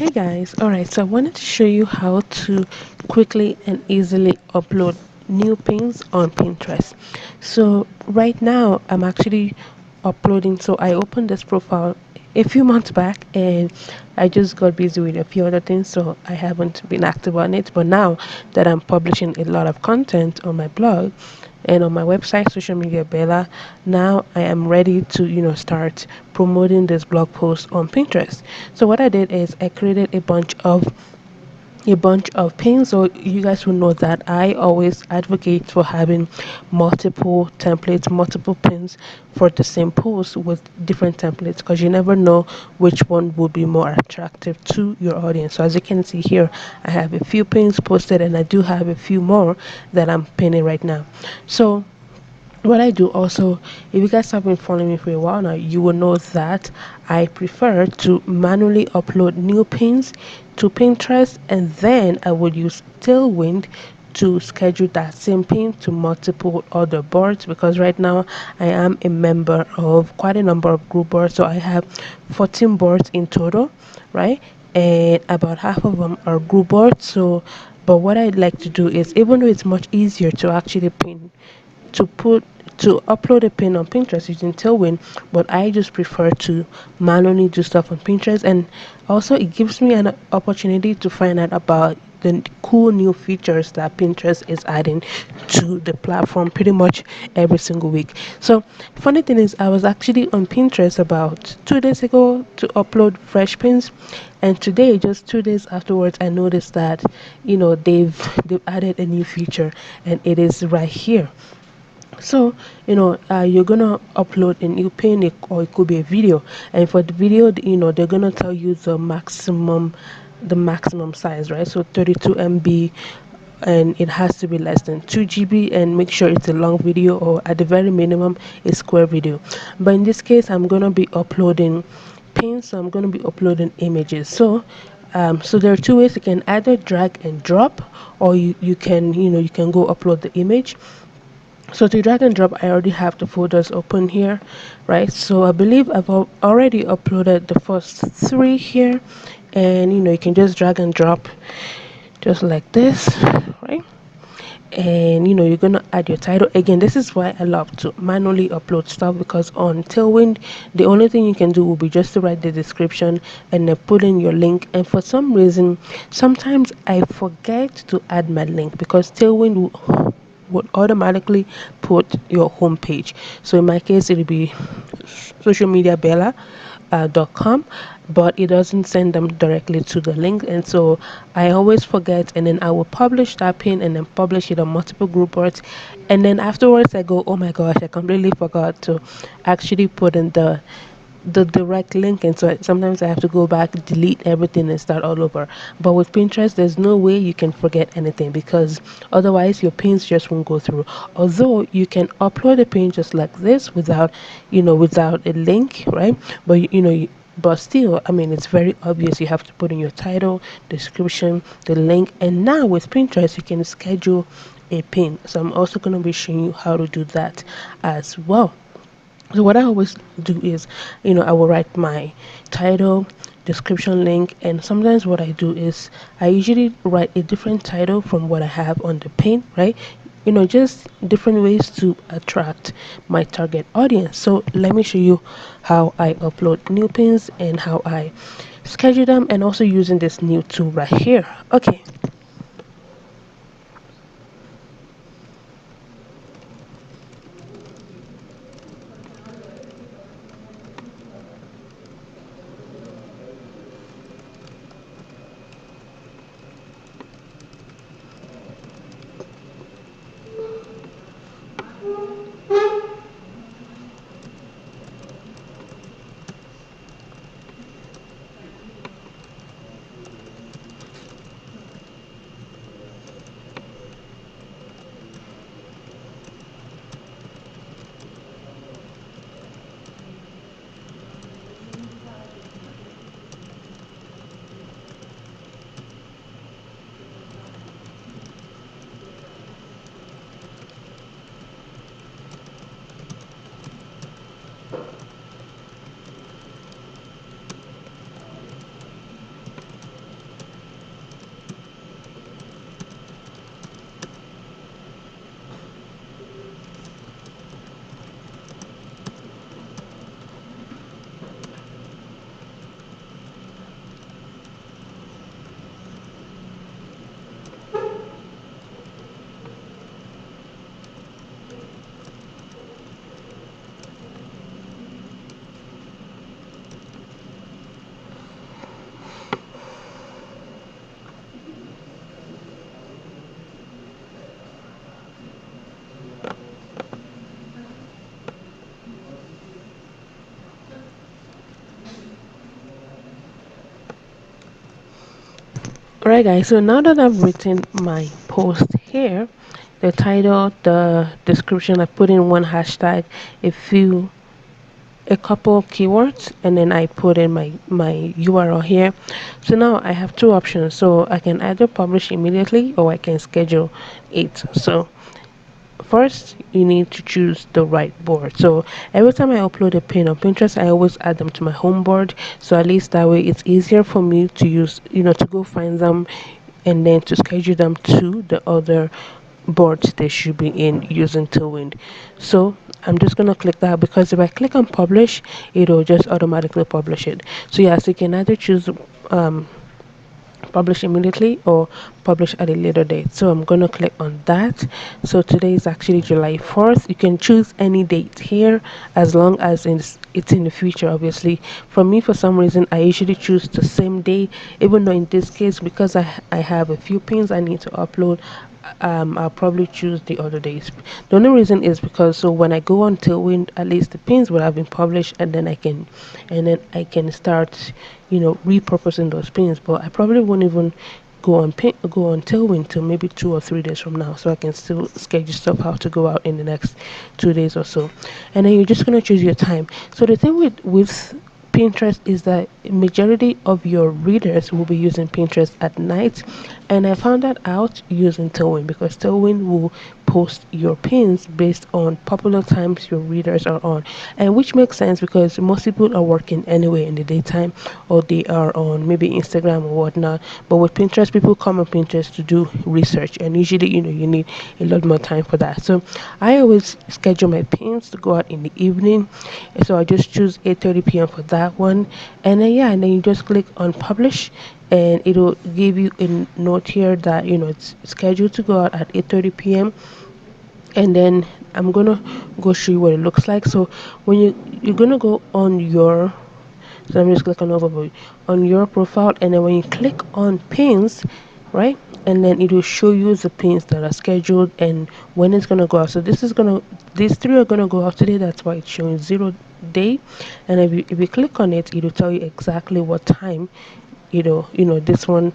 Hey guys, alright, so I wanted to show you how to quickly and easily upload new pins on Pinterest. So right now I'm actually uploading, so I opened this profile a few months back and I just got busy with a few other things, so I haven't been active on it. But now that I'm publishing a lot of content on my blog and on my website, Social Media Bella, now I am ready to start promoting this blog post on Pinterest. So what I did is I created a bunch of pins, so you guys will know that I always advocate for having multiple templates, multiple pins for the same post with different templates, because you never know which one will be more attractive to your audience. So as you can see here, I have a few pins posted and I do have a few more that I'm pinning right now. So what I do also, if you guys have been following me for a while now, you will know that I prefer to manually upload new pins to Pinterest, and then I would use Tailwind to schedule that same pin to multiple other boards, because right now I am a member of quite a number of group boards. So I have 14 boards in total, right? And about half of them are group boards. So but what I'd like to do is, even though it's much easier to actually pin to put to upload a pin on Pinterest using Tailwind, but I just prefer to manually do stuff on Pinterest, and also it gives me an opportunity to find out about the cool new features that Pinterest is adding to the platform pretty much every single week. So funny thing is, I was actually on Pinterest about 2 days ago to upload fresh pins, and today, just 2 days afterwards, I noticed that they've added a new feature, and it is right here. So you're gonna upload a new pin, or it could be a video, and for the video, they're gonna tell you the maximum size, right? So 32 MB, and it has to be less than 2 GB, and make sure it's a long video, or at the very minimum a square video. But in this case, I'm gonna be uploading pins, so I'm gonna be uploading images. So there are two ways: you can either drag and drop, or you can go upload the image. So to drag and drop, I already have the folders open here, right? So I believe I've already uploaded the first three here, and you can just drag and drop just like this, right? And you're gonna add your title. Again, this is why I love to manually upload stuff, because on Tailwind the only thing you can do will be just to write the description and then put in your link. And for some reason, sometimes I forget to add my link, because Tailwind would automatically put your homepage. So in my case, it'll be socialmediabella.com, but it doesn't send them directly to the link, and so I always forget, and then I will publish that pin and then publish it on multiple group boards, and then afterwards I go, oh my gosh, I completely forgot to actually put in the direct link, and so sometimes I have to go back, delete everything, and start all over. But with Pinterest, there's no way you can forget anything, because otherwise your pins just won't go through. Although you can upload a pin just like this without a link, right? But but still, I mean, it's very obvious. You have to put in your title, description, the link, and now with Pinterest you can schedule a pin. So I'm also going to be showing you how to do that as well. So what I always do is, I will write my title, description, link, and sometimes what I do is I usually write a different title from what I have on the pin, right? Just different ways to attract my target audience. So let me show you how I upload new pins and how I schedule them, and also using this new tool right here. Okay. Alright guys, so now that I've written my post here, the title, the description, I put in one hashtag, a few a couple of keywords, and then I put in my URL here. So now I have two options. So I can either publish immediately or I can schedule it. So first you need to choose the right board. So every time I upload a pin on Pinterest, I always add them to my home board, so at least that way it's easier for me to use, to go find them and then to schedule them to the other boards they should be in using Tailwind. So I'm just gonna click that, because if I click on publish, it'll just automatically publish it. So yes, you can either choose um publish immediately or publish at a later date. So I'm going to click on that. So today is actually July 4th. You can choose any date here, as long as it's in the future. Obviously, for me, for some reason, I usually choose the same day, even though in this case, because I have a few pins I need to upload, I'll probably choose the other days. The only reason is because, so when I go on Tailwind, at least the pins would have been published, and then I can start, repurposing those pins. But I probably won't even go on Tailwind till maybe 2 or 3 days from now, so I can still schedule stuff out to go out in the next 2 days or so. And then you're just gonna choose your time. So the thing with Pinterest is that majority of your readers will be using Pinterest at night, and I found that out using Tailwind, because Tailwind will post your pins based on popular times your readers are on, and which makes sense because most people are working anyway in the daytime, or they are on maybe Instagram or whatnot. But with Pinterest, people come on Pinterest to do research, and usually you need a lot more time for that. So I always schedule my pins to go out in the evening, so I just choose 8:30 p.m. for that one. And then yeah, and then you just click on publish, and it'll give you a note here that it's scheduled to go out at 8:30 p.m. And then I'm gonna go show you what it looks like. So when you're gonna go on your, so I'm just click on overview on your profile, and then when you click on pins, right, and then it will show you the pins that are scheduled and when it's gonna go out. So these three are gonna go out today. That's why it's showing 0 day. And if you click on it, it will tell you exactly what time. This one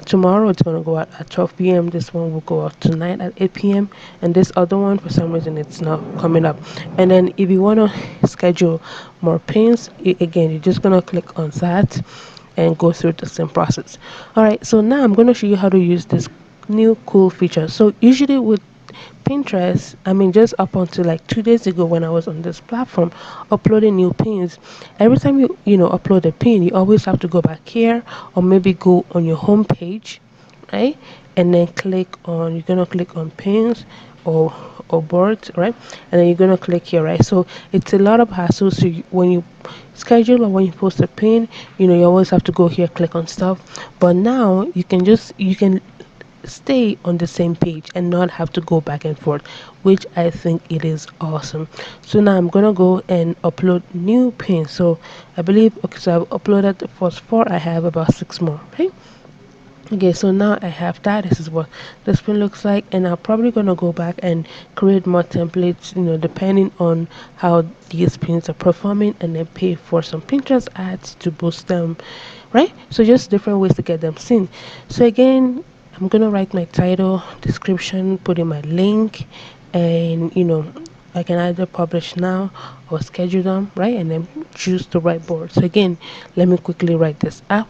tomorrow it's going to go out at 12 p.m. This one will go out tonight at 8 p.m. And this other one, for some reason, it's not coming up. And then if you want to schedule more pins, again, you're just going to click on that and go through the same process. All right, so now I'm going to show you how to use this new cool feature. So usually with Pinterest, I mean, just up until like 2 days ago when I was on this platform uploading new pins, every time you upload a pin, you always have to go back here, or maybe go on your home page, right? And then you're gonna click on pins or boards, right? And then you're gonna click here, right? So it's a lot of hassle. So when you schedule or when you post a pin, you always have to go here, click on stuff. But now you can stay on the same page and not have to go back and forth, which I think it is awesome. So now I'm gonna go and upload new pins. So I believe, okay, so I've uploaded the first four. I have about six more, right? Okay, so now I have that. This is what this pin looks like, and I'm probably gonna go back and create more templates, depending on how these pins are performing, and then pay for some Pinterest ads to boost them, right? So just different ways to get them seen. So again, I'm gonna write my title, description, put in my link, and I can either publish now or schedule them, right? And then choose the right board. So again, let me quickly write this out.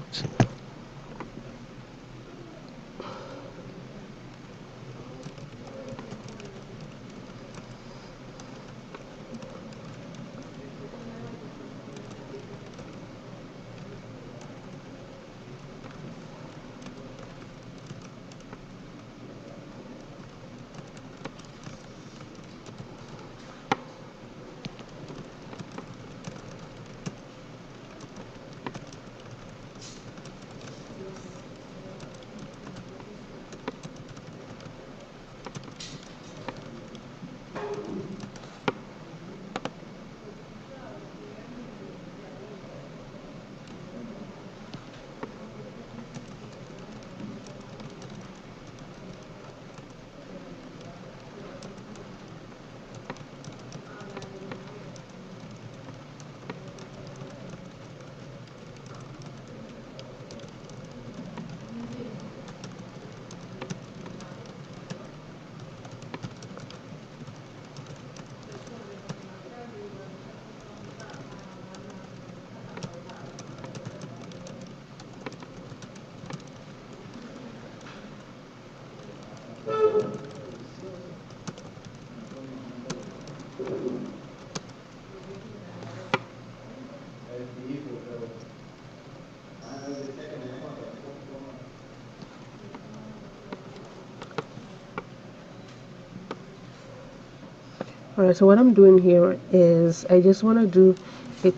Alright, so what I'm doing here is I just want to do a a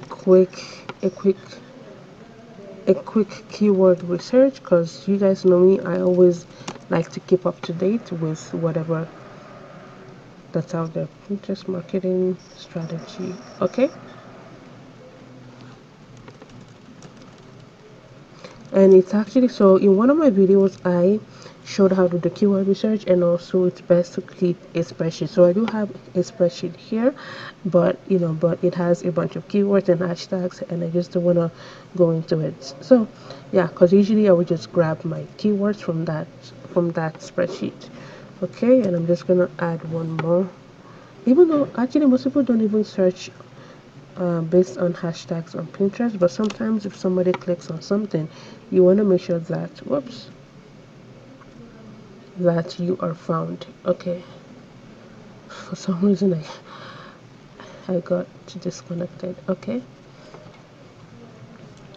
quick a quick keyword research, because you guys know me, I always like to keep up to date with whatever that's out there. Pinterest marketing strategy. Okay, and it's actually, so in one of my videos I showed how to do keyword research, and also it's best to keep a spreadsheet. So I do have a spreadsheet here, but but it has a bunch of keywords and hashtags, and I just don't want to go into it. So yeah, because usually I would just grab my keywords from that spreadsheet. Okay, and I'm just gonna add one more, even though actually most people don't even search based on hashtags on Pinterest, but sometimes if somebody clicks on something, you want to make sure that, whoops, that you are found. Okay, for some reason I got disconnected. Okay,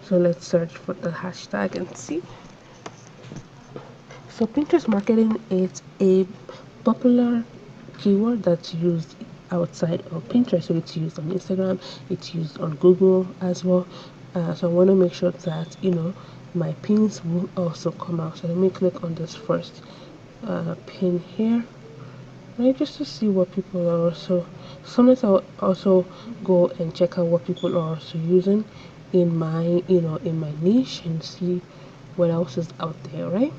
so let's search for the hashtag and see. So Pinterest marketing is a popular keyword that's used outside of Pinterest. So it's used on Instagram, it's used on Google as well. So I want to make sure that my pins will also come out. So let me click on this first pin here, right, just to see what people are also. Sometimes I'll also go and check out what people are also using in my in my niche, and see what else is out there, right?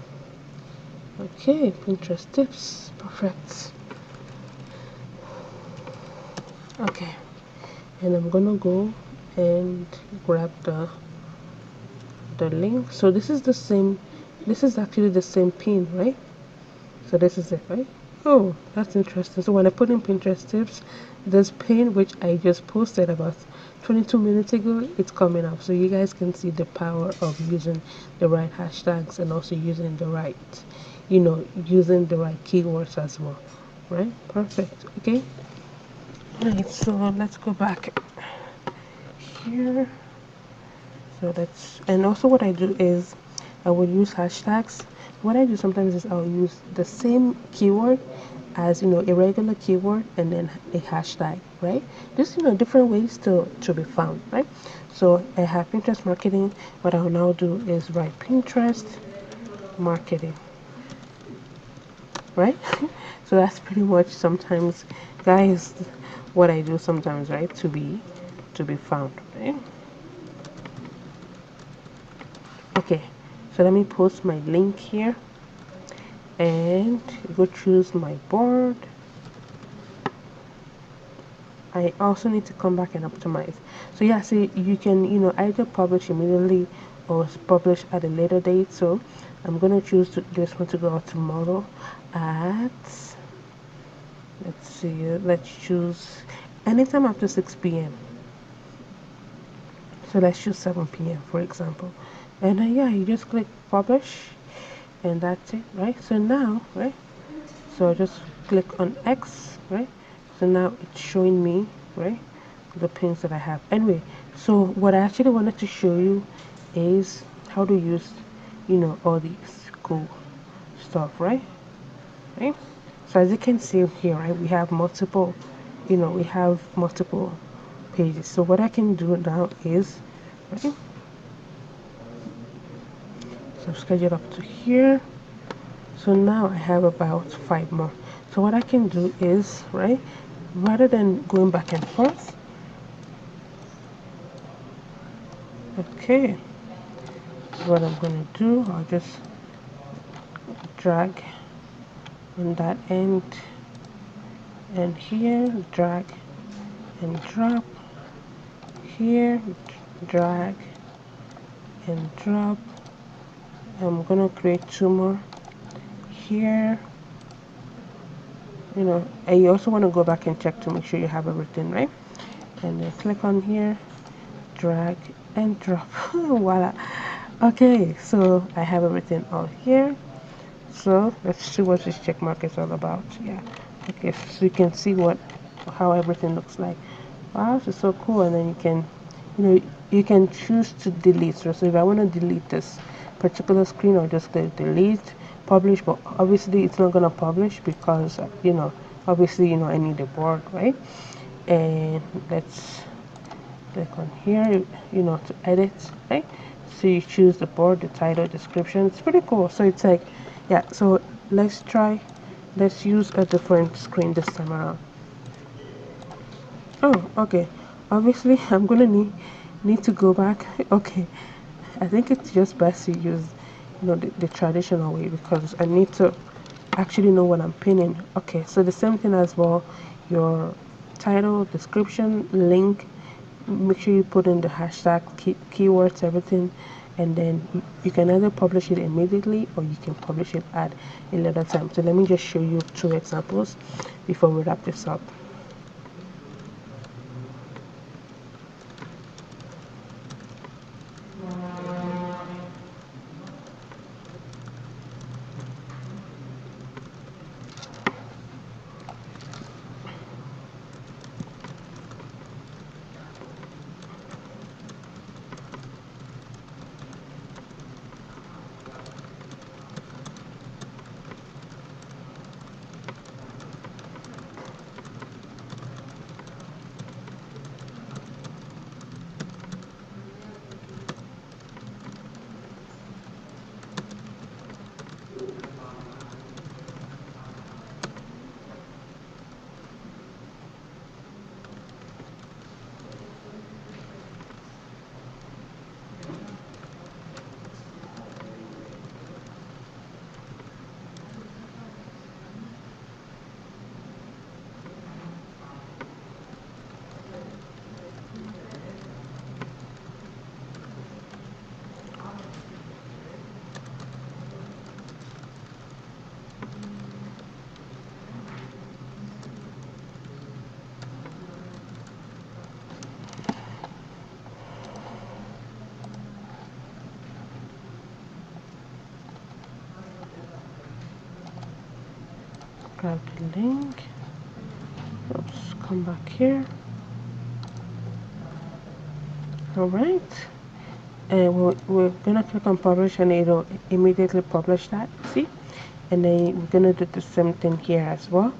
Okay, Pinterest tips, perfect. Okay, and I'm gonna go and grab the link. So this is the same, this is actually the same pin, right? So this is it, right? Oh, that's interesting. So when I put in Pinterest tips, this pin which I just posted about 22 minutes ago, it's coming up. So you guys can see the power of using the right hashtags, and also using the right, using the right keywords as well, right? Perfect. Okay. Right, so let's go back here. So that's, and also what I do is I will use hashtags. What I do sometimes is I'll use the same keyword as a regular keyword, and then a hashtag, right? Just different ways to be found, right? So I have Pinterest marketing. What I'll now do is write Pinterest marketing, right? So that's pretty much sometimes, guys, what I do sometimes, right? To be found, right? Okay, so let me post my link here and go choose my board. I also need to come back and optimize. So yeah, see, you can either publish immediately or publish at a later date. So I'm gonna choose this one to go out tomorrow at, let's see, let's choose anytime after 6 p.m. So let's choose 7 p.m. for example. And then yeah, you just click publish, and that's it, right? So now, right, so I just click on X, right? So now it's showing me, right, the pins that I have. Anyway, so what I actually wanted to show you is how to use all these cool stuff, right? So as you can see here, right, we have multiple, we have multiple pages. So what I can do now is, right, so schedule up to here. So now I have about 5 more. So what I can do is, right, rather than going back and forth, okay, what I'm going to do, I'll just drag on that end, and here drag and drop, here drag and drop. I'm gonna create 2 more here. And you also want to go back and check to make sure you have everything, right? And then click on here, drag and drop. Voila. Okay, so I have everything all here. So let's see what this check mark is all about. Yeah. Okay, so you can see how everything looks like. Wow, this is so cool. And then you can choose to delete. So if I want to delete this particular screen, I'll just click delete, publish. But obviously it's not gonna publish because obviously, I need a board, right? And let's click on here, to edit, right? So you choose the board, the title, description. It's pretty cool. So it's like, yeah, so let's use a different screen this time around. Oh, okay. Obviously, I'm gonna need to go back. Okay, I think it's just best to use, the traditional way because I need to actually know what I'm pinning. Okay, so the same thing as well. Your title, description, link. Make sure you put in the hashtag, keywords, everything, and then you can either publish it immediately or you can publish it at a later time. So let me just show you two examples before we wrap this up. Grab the link. Oops, come back here. All right. And we're gonna click on publish and it'll immediately publish that, see? And then we're gonna do the same thing here as well.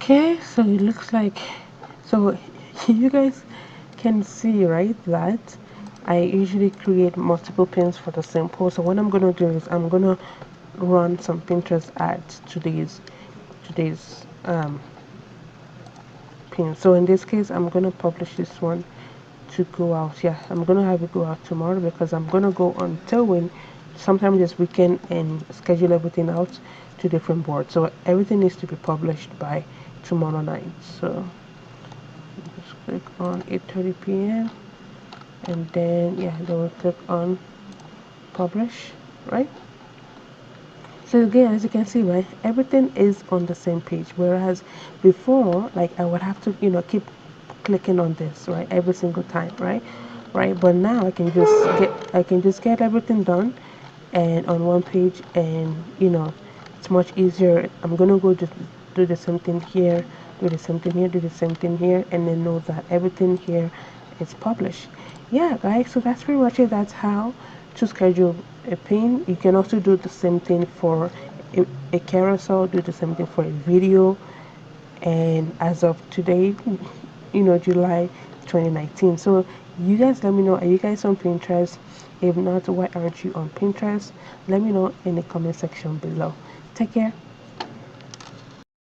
Okay, so it looks like, so you guys can see, right, that I usually create multiple pins for the same post. So what I'm gonna do is I'm gonna run some Pinterest ads to these pins. So in this case, I'm gonna publish this one to go out. Yeah, I'm gonna have it go out tomorrow because I'm gonna go on Tailwind sometime this weekend and schedule everything out to different boards. So everything needs to be published by tomorrow night. So just click on 8:30 p.m. and then yeah, then we'll click on publish, right? So again, as you can see, right, everything is on the same page. Whereas before, like I would have to, keep clicking on this, right, every single time, right, right. But now I can just get everything done, and on one page, and it's much easier. I'm gonna go just do the same thing here, do the same thing here, do the same thing here, and then know that everything here it's published. Yeah, guys, so that's pretty much it. That's how to schedule a pin. You can also do the same thing for a carousel, do the same thing for a video. And as of today, July 2019. So you guys let me know, are you guys on Pinterest? If not, why aren't you on Pinterest? Let me know in the comment section below. Take care.